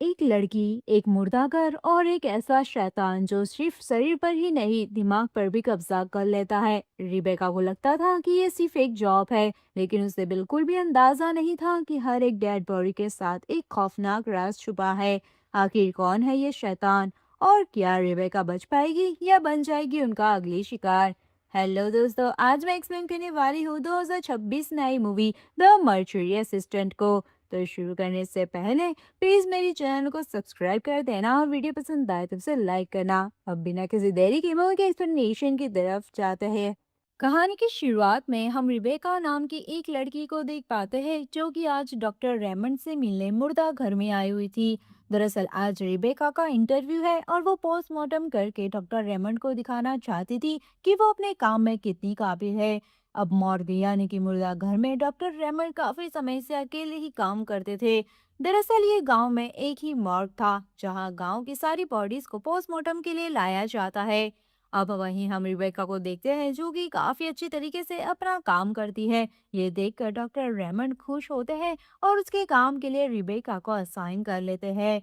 एक लड़की, एक मुर्दा घर और एक ऐसा शैतान जो सिर्फ शरीर पर ही नहीं दिमाग पर भी कब्जा कर लेता है। रिबेका को लगता था कि ये सिर्फ एक जॉब है, लेकिन उसे बिल्कुल भी अंदाजा नहीं था कि हर एक डेड बॉडी के साथ एक खौफनाक राज छुपा है। आखिर कौन है ये शैतान और क्या रिबेका बच पाएगी या बन जाएगी उनका अगली शिकार। हेलो दोस्तों, आज मैं एक्सप्लेन करने वाली हूँ 2026 नई मूवी द मर्चुरी असिस्टेंट को। तो शुरू करने से पहले प्लीज मेरी चैनल को सब्सक्राइब कर देना और वीडियो पसंद आए तो उसे लाइक करना। अब बिना किसी देरी के मूवी के एक्सप्लेनेशन की तरफ जाते हैं। कहानी की शुरुआत में हम रिबेका नाम की एक लड़की को देख पाते हैं जो कि आज डॉक्टर रेमंड से मिलने मुर्दा घर में आई हुई थी। दरअसल आज रिबेका का इंटरव्यू है और वो पोस्टमार्टम करके डॉक्टर रेमंड को दिखाना चाहती थी कि वो अपने काम में कितनी काबिल है। अब मॉर्ग यानी कि मुर्दा घर में डॉक्टर रेमंड काफी समय से अकेले ही काम करते थे। दरअसल ये गांव में एक ही मॉर्ग था जहां गांव की सारी बॉडीज को पोस्टमार्टम के लिए लाया जाता है। अब वहीं हम रिबेका को देखते हैं जो कि काफी अच्छी तरीके से अपना काम करती है। ये देखकर डॉक्टर रेमंड खुश होते हैं और उसके काम के लिए रिबेका को असाइन कर लेते हैं।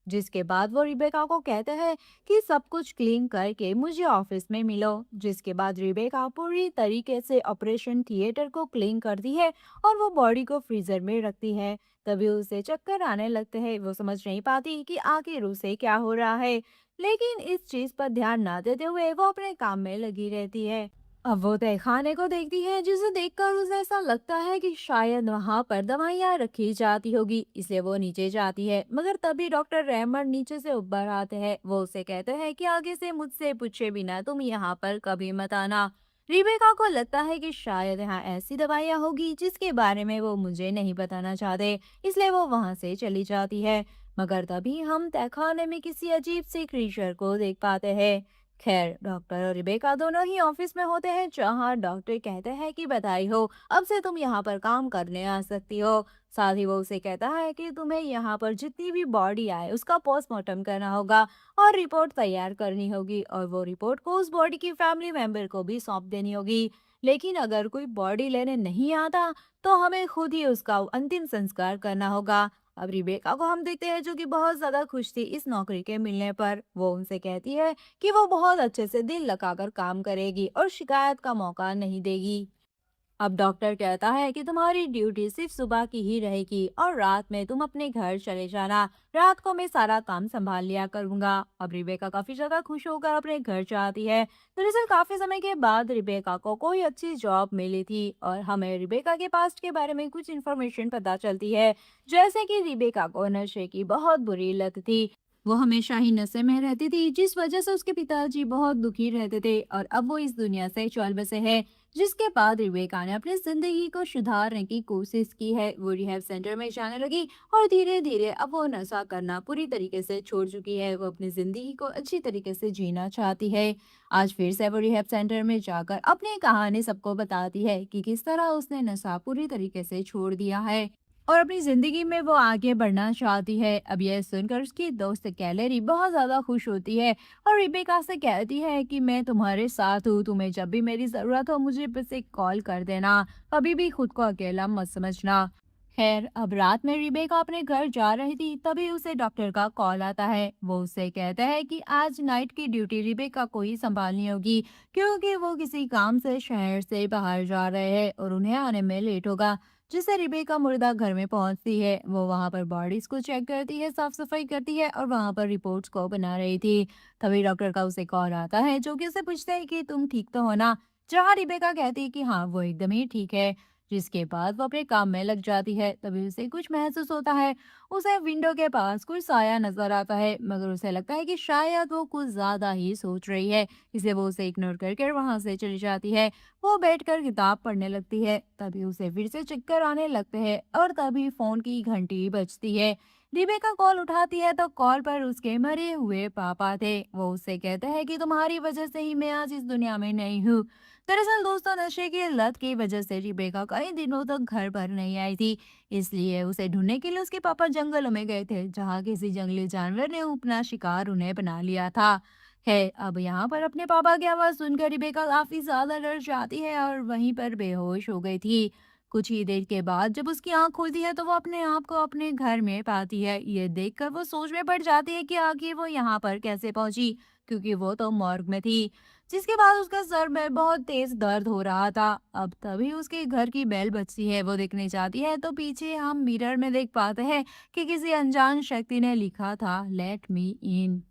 जिसके बाद वो रिबेका को कहते हैं कि सब कुछ क्लीन करके मुझे ऑफिस में मिलो। जिसके बाद रिबेका पूरी तरीके से ऑपरेशन थिएटर को क्लीन करती है और वो बॉडी को फ्रीजर में रखती है। तभी उसे चक्कर आने लगते हैं, वो समझ नहीं पाती कि आखिर उसे क्या हो रहा है। लेकिन इस चीज पर ध्यान ना देते हुए वो अपने काम में लगी रहती है। अब वो तहखाने को देखती है जिसे देखकर उसे ऐसा लगता है कि शायद वहां पर दवाइयां रखी जाती होगी, इसलिए वो नीचे जाती है। मगर तभी डॉक्टर रहमत नीचे से ऊपर आते हैं। वो उसे कहते हैं कि आगे से मुझसे पूछे बिना तुम यहाँ पर कभी मत आना। रिबेका को लगता है कि शायद यहाँ ऐसी दवाइयां होगी जिसके बारे में वो मुझे नहीं बताना चाहते, इसलिए वो वहां से चली जाती है। मगर तभी हम तहखाने में किसी अजीब से क्रीचर को देख पाते हैं। खैर, डॉक्टर और रिबेका दोनों ही ऑफिस में होते हैं जहां डॉक्टर कहते हैं कि बधाई हो, अब से तुम यहाँ पर काम करने आ सकती हो। साथ ही वो उसे कहता है कि तुम्हें यहाँ पर जितनी भी बॉडी आए उसका पोस्टमार्टम करना होगा और रिपोर्ट तैयार करनी होगी और वो रिपोर्ट को उस बॉडी की फैमिली मेंबर को भी सौंप देनी होगी। लेकिन अगर कोई बॉडी लेने नहीं आता तो हमें खुद ही उसका अंतिम संस्कार करना होगा। अब रिबेका को हम देखते हैं जो कि बहुत ज्यादा खुश थी इस नौकरी के मिलने पर। वो उनसे कहती है कि वो बहुत अच्छे से दिल लगाकर काम करेगी और शिकायत का मौका नहीं देगी। अब डॉक्टर कहता है कि तुम्हारी ड्यूटी सिर्फ सुबह की ही रहेगी और रात में तुम अपने घर चले जाना। रात को मैं सारा काम संभाल लिया करूंगा। अब रिबेका काफी ज्यादा खुश होकर अपने घर जाती है। दरअसल काफी समय के बाद रिबेका को कोई अच्छी जॉब मिली थी और हमें रिबेका के पास्ट के बारे में कुछ इन्फॉर्मेशन पता चलती है। जैसे कि रिबेका को नशे की बहुत बुरी लत थी। वो हमेशा ही नशे में रहती थी जिस वजह से उसके पिताजी बहुत दुखी रहते थे और अब वो इस दुनिया से चल बसे हैं। जिसके बाद रिबेका ने अपनी जिंदगी को सुधारने की कोशिश की है। वो रिहैब सेंटर में जाने लगी और धीरे धीरे अब वो नशा करना पूरी तरीके से छोड़ चुकी है। वो अपनी जिंदगी को अच्छी तरीके से जीना चाहती है। आज फिर से वो रिहैब सेंटर में जाकर अपनी कहानी सबको बताती है कि किस तरह उसने नशा पूरी तरीके से छोड़ दिया है और अपनी जिंदगी में वो आगे बढ़ना चाहती है। अब यह सुनकर उसकी दोस्त कैलेरी बहुत ज्यादा खुश होती है और रिबेका से कहती है कि मैं तुम्हारे साथ हूँ, तुम्हें जब भी मेरी जरूरत हो मुझे बस एक कॉल कर देना, कभी भी खुद को अकेला मत समझना। खैर, अब रात में रिबेका अपने घर जा रही थी तभी उसे डॉक्टर का कॉल आता है। वो उससे कहता है कि आज नाइट की ड्यूटी रिबेका को ही संभालनी होगी क्योंकि वो किसी काम से शहर से बाहर जा रहे हैं और उन्हें आने में लेट होगा। जिससे रिबेका मुर्दा घर में पहुंचती है। वो वहां पर बॉडीज को चेक करती है, साफ सफाई करती है और वहां पर रिपोर्ट्स को बना रही थी। तभी डॉक्टर का उसे कॉल आता है जो कि उसे पूछता है कि तुम ठीक तो हो ना। जहाँ रिबेका कहती है कि हाँ वो एकदम ही ठीक है। जिसके बाद वो अपने काम में लग जाती है। तभी उसे कुछ महसूस होता है। उसे विंडो के पास कुछ साया नजर आता है मगर उसे लगता है कि शायद वो कुछ ज्यादा ही सोच रही है, इसलिए वो उसे इग्नोर करके वहां से चली जाती है। वो बैठकर किताब पढ़ने लगती है। तभी उसे फिर से चक्कर आने लगते हैं और तभी फोन की घंटी बजती है। रिबेका कॉल उठाती है तो कॉल पर उसके मरे हुए पापा थे। वो उससे कहते हैं कि तुम्हारी वजह से ही मैं आज इस दुनिया में नहीं हूँ। दरअसल दोस्तों, नशे की लत की वजह से रिबेका कई दिनों तक घर पर नहीं आई थी। इसलिए उसे ढूंढने के लिए उसके पापा जंगलों में गए थे जहाँ किसी जंगली जानवर ने अपना शिकार उन्हें बना लिया था। है अब यहाँ पर अपने पापा की आवाज सुनकर रिबेका काफी ज्यादा डर जाती है और वहीं पर बेहोश हो गई थी। कुछ ही देर के बाद जब उसकी आँख खुलती है तो वो अपने आप को अपने घर में पाती है। ये देखकर वो सोच में पड़ जाती है कि आखिर वो यहाँ पर कैसे पहुंची, क्योंकि वो तो मॉर्ग में थी। जिसके बाद उसका सर में बहुत तेज दर्द हो रहा था। अब तभी उसके घर की बेल बजती है। वो देखने जाती है तो पीछे हम मिरर में देख पाते हैं कि किसी अनजान शक्ति ने लिखा था, लेट मी इन।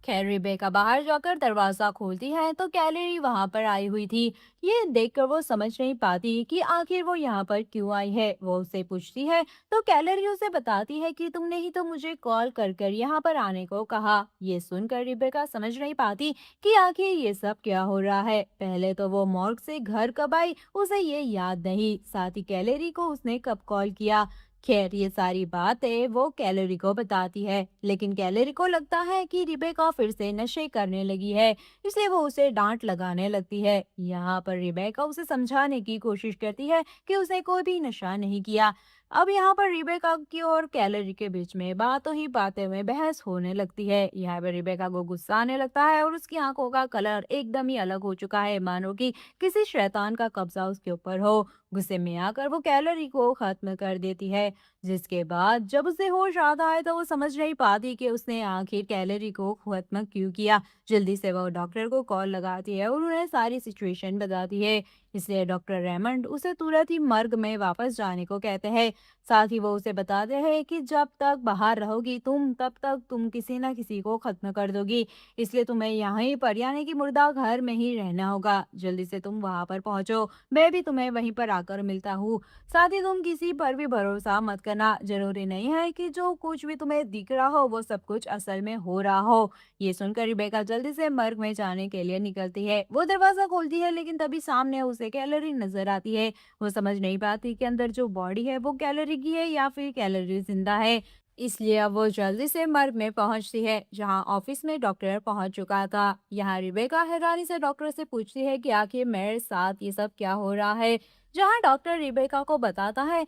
खैर रिबेका बाहर जाकर दरवाजा खोलती है तो कैलोरी वहां पर आई हुई थी। ये देखकर वो समझ नहीं पाती कि आखिर वो यहाँ पर क्यों आई है। वो उससे पूछती है तो कैलोरी उसे बताती है कि तुमने ही तो मुझे कॉल कर कर यहाँ पर आने को कहा। ये सुनकर रिबेका समझ नहीं पाती कि आखिर ये सब क्या हो रहा है। पहले तो वो मॉर्ग से घर कब आई उसे ये याद नहीं, साथ ही कैलोरी को उसने कब कॉल किया। खैर ये सारी बातें वो कैलोरी को बताती है, लेकिन कैलोरी को लगता है कि रिबेका फिर से नशे करने लगी है, इसलिए वो उसे डांट लगाने लगती है। यहाँ पर रिबेका उसे समझाने की कोशिश करती है कि उसने कोई भी नशा नहीं किया। अब यहाँ पर रिबेका की और कैलोरी के बीच में बातों ही बातें में बहस होने लगती है। यहाँ पर रिबेका को गुस्सा आने लगता है और उसकी आंखों का कलर एकदम ही अलग हो चुका है, मानो कि किसी शैतान का कब्जा उसके ऊपर हो। गुस्से में आकर वो कैलोरी को खत्म कर देती है। जिसके बाद जब उसे होश आता है तो वो समझ नहीं पाती कि उसने आखिर कैलोरी को खत्म क्यों किया। जल्दी से वो डॉक्टर को कॉल लगाती है और उन्हें सारी सिचुएशन बताती है। इसलिए डॉक्टर रेमंड उसे तुरंत ही मर्ग में वापस जाने को कहते हैं। साथ ही वो उसे बताते हैं कि जब तक बाहर रहोगी तुम, तब तक तुम किसी ना किसी को खत्म कर दोगी, इसलिए तुम्हें यहीं पर यानी कि मुर्दा घर में ही रहना होगा। जल्दी से तुम वहां पर पहुंचो, मैं भी तुम्हें वहीं पर आकर मिलता हूँ। साथ ही तुम किसी पर भी भरोसा मत करना, जरूरी नहीं है कि जो कुछ भी तुम्हें दिख रहा हो वो सब कुछ असल में हो रहा हो। ये सुनकर रिबेका जल्दी से मर्ग में जाने के लिए निकलती है। वो दरवाजा खोलती है लेकिन तभी सामने उसे कैलोरी नजर आती है। वो समझ नहीं पाती कि अंदर जो बॉडी है वो कैलोरी की है या फिर कैलोरी जिंदा है। इसलिए अब वो जल्दी से मर्ग में पहुंचती है जहां ऑफिस में डॉक्टर पहुंच चुका था। यहाँ रिबेका हैरानी से डॉक्टर से पूछती है कि आखिर मेरे साथ ये सब क्या हो रहा है। जहां डॉक्टर रिबेका को बताता है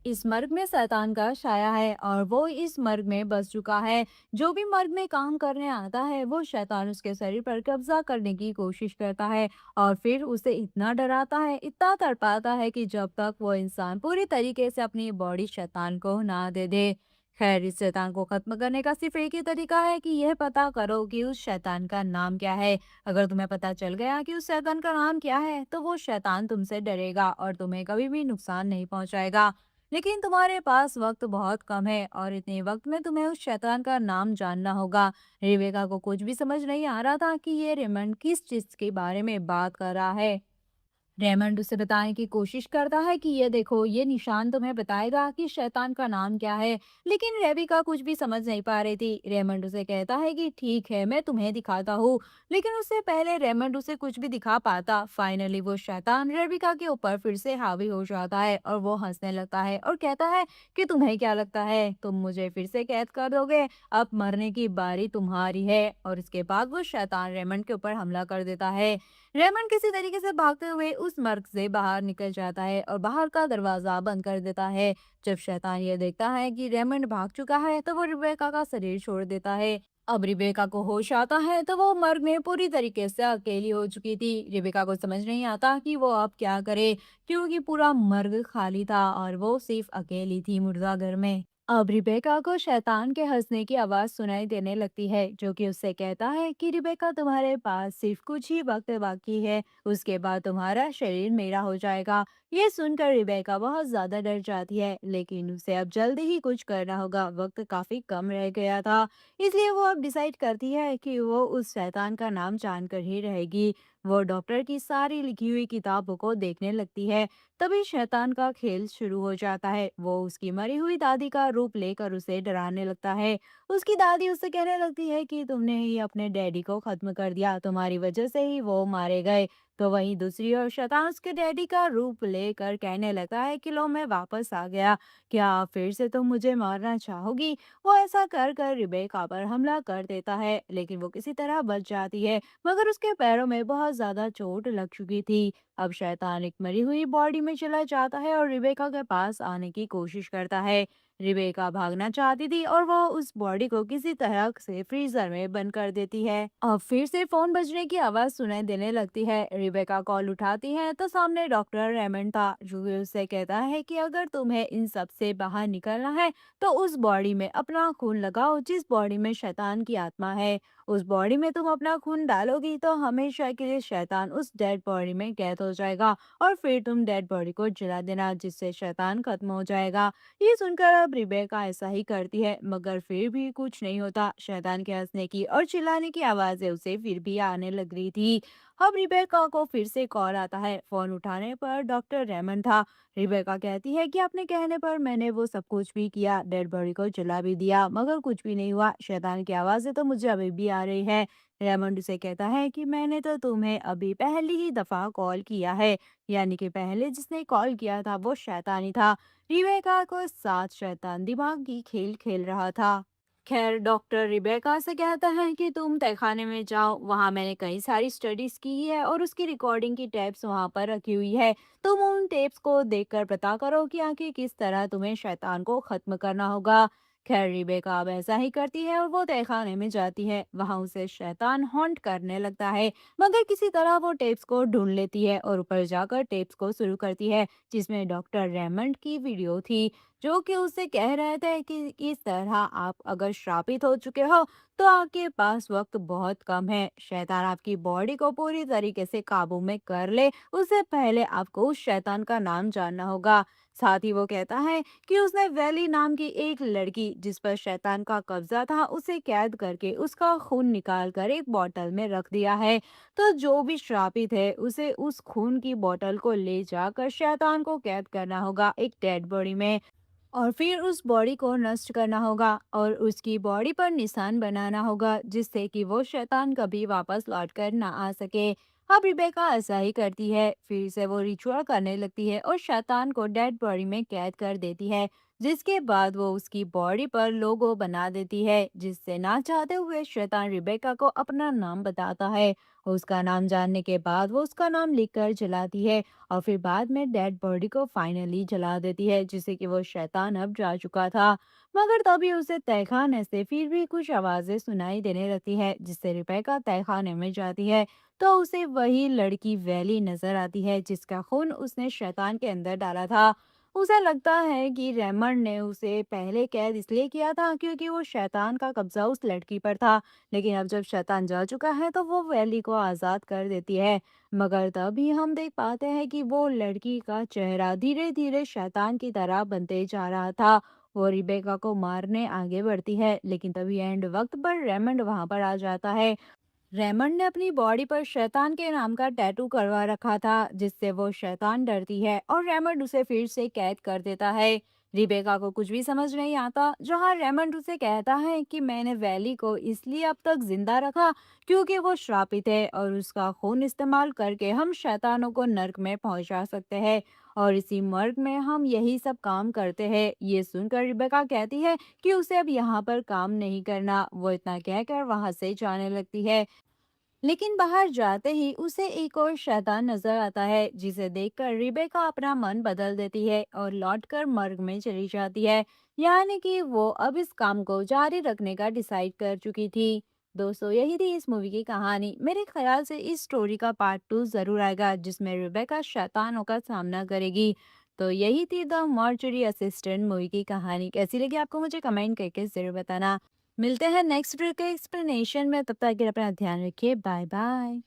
इस मर्ग में शैतान का साया है और वो इस मर्ग में बस चुका है। जो भी मर्ग में काम करने आता है वो शैतान उसके शरीर पर कब्जा करने की कोशिश करता है और फिर उसे इतना डराता है, इतना तड़पाता है कि जब तक वो इंसान पूरी तरीके से अपनी बॉडी शैतान को ना दे दे। खैर इस शैतान को खत्म करने का सिर्फ एक ही तरीका है कि यह पता करो कि उस शैतान का नाम क्या है। अगर तुम्हें पता चल गया कि उस शैतान का नाम क्या है तो वो शैतान तुमसे डरेगा और तुम्हें कभी भी नुकसान नहीं पहुंचाएगा। लेकिन तुम्हारे पास वक्त बहुत कम है और इतने वक्त में तुम्हें उस शैतान का नाम जानना होगा। रेबेका को कुछ भी समझ नहीं आ रहा था कि ये रेमंड किस चीज के बारे में बात कर रहा है। रेमंड उसे बताने की कोशिश करता है कि ये देखो, ये निशान तुम्हें बताएगा कि शैतान का नाम क्या है। लेकिन रेबिका कुछ भी समझ नहीं पा रही थी। रेमंड उसे कहता है कि ठीक है, मैं तुम्हें दिखाता हूँ। लेकिन उससे पहले रेमंड उसे कुछ भी दिखा पाता, फाइनली वो शैतान रेबिका के ऊपर फिर से हावी हो जाता है और वो हंसने लगता है और कहता है कि तुम्हें क्या लगता है तुम मुझे फिर से कैद कर दोगे? अब मरने की बारी तुम्हारी है। और इसके बाद वो शैतान रेमंड के ऊपर हमला कर देता है। रेमंड किसी तरीके से भागते हुए उस मर्ग से बाहर निकल जाता है और बाहर का दरवाजा बंद कर देता है। जब शैतान ये देखता है कि रेमंड भाग चुका है तो वो रिबेका का शरीर छोड़ देता है। अब रिबेका को होश आता है तो वो मर्ग में पूरी तरीके से अकेली हो चुकी थी। रिबेका को समझ नहीं आता कि वो अब क्या करे, क्योंकि पूरा मर्ग खाली था और वो सिर्फ अकेली थी मुर्दा घर में। अब रिबेका को शैतान के हंसने की आवाज सुनाई देने लगती है, जो कि उससे कहता है कि रिबेका, तुम्हारे पास सिर्फ कुछ ही वक्त बाकी है, उसके बाद तुम्हारा शरीर मेरा हो जाएगा। ये सुनकर रिबेका बहुत ज्यादा डर जाती है, लेकिन उसे अब जल्दी ही कुछ करना होगा, वक्त काफी कम रह गया था। इसलिए वो अब डिसाइड करती है कि वो उस शैतान का नाम जानकर ही रहेगी। वो डॉक्टर की सारी लिखी हुई किताबों को देखने लगती है। तभी शैतान का खेल शुरू हो जाता है। वो उसकी मरी हुई दादी का रूप लेकर उसे डराने लगता है। उसकी दादी उससे कहने लगती है कि तुमने ही अपने डैडी को खत्म कर दिया, तुम्हारी वजह से ही वो मारे गए। तो वहीं दूसरी ओर शैतान उसके डैडी का रूप लेकर कहने लगता है कि लो, मैं वापस आ गया, क्या आप फिर से तुम मुझे मारना चाहोगी? वो ऐसा कर कर रिबेका पर हमला कर देता है, लेकिन वो किसी तरह बच जाती है, मगर उसके पैरों में बहुत ज्यादा चोट लग चुकी थी। अब शैतान एक मरी हुई बॉडी में चला जाता है और रिबेका के पास आने की कोशिश करता है। रिबेका भागना चाहती थी और वो उस बॉडी को किसी तरह से फ्रीजर में बंद कर देती है। अब फिर से फोन बजने की आवाज सुनाई देने लगती है। रिबेका कॉल उठाती है तो सामने डॉक्टर रेमंड था, जो कि उससे कहता है कि अगर तुम्हें इन सब से बाहर निकलना है तो उस बॉडी में अपना खून लगाओ जिस बॉडी में शैतान की आत्मा है। उस बॉडी में तुम अपना खून डालोगी तो हमेशा के लिए शैतान उस डेड बॉडी में कैद हो जाएगा और फिर तुम डेड बॉडी को जला देना जिससे शैतान खत्म हो जाएगा। ये सुनकर अब रिबेका ऐसा ही करती है, मगर फिर भी कुछ नहीं होता। शैतान के हंसने की और चिल्लाने की आवाजें उसे फिर भी आने लग रही थी। अब रिबेका को फिर से कॉल आता है। फोन उठाने पर डॉक्टर रेमन था। रिबेका कहती है कि अपने कहने पर मैंने वो सब कुछ भी किया, डेड बॉडी को जला भी दिया, मगर कुछ भी नहीं हुआ। शैतान की आवाजें तो मुझे अभी भी आ रही है। रेमंड उसे कहता है कि मैंने तो तुम्हें अभी पहली ही दफा कॉल किया है, यानी कि पहले जिसने कॉल किया था वो शैतान ही था। रिबेका को साथ शैतान दिमाग की खेल खेल रहा था। खैर डॉक्टर रिबेका से कहता है कि तुम तहखाने में जाओ, वहां मैंने कई सारी स्टडीज की है और उसकी रिकॉर्डिंग की टेप्स वहां पर रखी हुई है। तुम उन टेप्स को देखकर पता करो कि आखिर किस तरह तुम्हें शैतान को खत्म करना होगा। खैर रिबेका अब ऐसा ही करती है और वो तहखाने में जाती है। वहां उसे शैतान हॉन्ट करने लगता है, मगर किसी तरह वो टेप्स को ढूंढ लेती है और ऊपर जाकर टेप्स को शुरू करती है, जिसमें डॉक्टर रेमंड की वीडियो थी, जो कि उसे कह रहे थे कि इस तरह आप अगर श्रापित हो चुके हो तो आपके पास वक्त बहुत कम है। शैतान आपकी बॉडी को पूरी तरीके से काबू में कर ले उससे पहले आपको उस शैतान का नाम जानना होगा। साथ ही वो कहता है कि उसने वैली नाम की एक लड़की जिस पर शैतान का कब्जा था उसे कैद करके उसका खून निकाल कर एक बोतल में रख दिया है। तो जो भी श्रापित है उसे उस खून की बोतल को ले जाकर शैतान को कैद करना होगा एक डेड बॉडी में, और फिर उस बॉडी को नष्ट करना होगा और उसकी बॉडी पर निशान बनाना होगा जिससे कि वो शैतान कभी वापस लौट कर ना आ सके। अब रिबेका ऐसा ही करती है। फिर से वो रिचुअल करने लगती है और शैतान को डेड बॉडी में कैद कर देती है, जिसके बाद वो उसकी बॉडी पर लोगो बना देती है, जिससे ना चाहते हुए शैतान रिबेका को अपना नाम बताता है। उसका नाम जानने के बाद वो उसका नाम लिखकर जलाती है और फिर बाद में डेड बॉडी को फाइनली जला देती है, जिससे कि वो शैतान अब जा चुका था। मगर तभी उसे तहखाने से फिर भी कुछ आवाजें सुनाई देने लगती है, जिससे रिबेका तहखाने में जाती है तो उसे वही लड़की वैली नजर आती है जिसका खून उसने शैतान के अंदर डाला था। उसे लगता है कि रेमंड ने उसे पहले कैद इसलिए किया था क्योंकि वो शैतान का कब्जा उस लड़की पर था, लेकिन अब जब शैतान जा चुका है तो वो वैली को आजाद कर देती है। मगर तभी हम देख पाते हैं कि वो लड़की का चेहरा धीरे धीरे शैतान की तरह बनते जा रहा था। वो रिबेका को मारने आगे बढ़ती है, लेकिन तभी एंड वक्त पर रेमंड वहां पर आ जाता है। रेमंड ने अपनी बॉडी पर शैतान के नाम का टैटू करवा रखा था, जिससे वो शैतान डरती है और रेमंड उसे फिर से कैद कर देता है। रिबेका को कुछ भी समझ नहीं आता, जहां रेमंड उसे कहता है कि मैंने वैली को इसलिए अब तक जिंदा रखा क्योंकि वो श्रापित है और उसका खून इस्तेमाल करके हम शैतानों को नर्क में पहुंचा सकते हैं और इसी मर्ग में हम यही सब काम करते हैं। ये सुनकर रिबेका कहती है कि उसे अब यहाँ पर काम नहीं करना। वो इतना कहकर वहां से जाने लगती है, लेकिन बाहर जाते ही उसे एक और शैतान नजर आता है, जिसे देखकर रिबेका अपना मन बदल देती है और लौटकर मर्ग में चली जाती है। यानी कि वो अब इस काम को जारी रखने का डिसाइड कर चुकी थी। दोस्तों यही थी इस मूवी की कहानी। मेरे ख्याल से इस स्टोरी का पार्ट 2 जरूर आएगा जिसमें रिबेका शैतानों का सामना करेगी। तो यही थी द मॉर्चरी असिस्टेंट मूवी की कहानी। कैसी लगी आपको मुझे कमेंट करके जरूर बताना। मिलते हैं नेक्स्ट वीडियो के एक्सप्लेनेशन में, तब तक के लिए अपना ध्यान रखिए। Bye bye.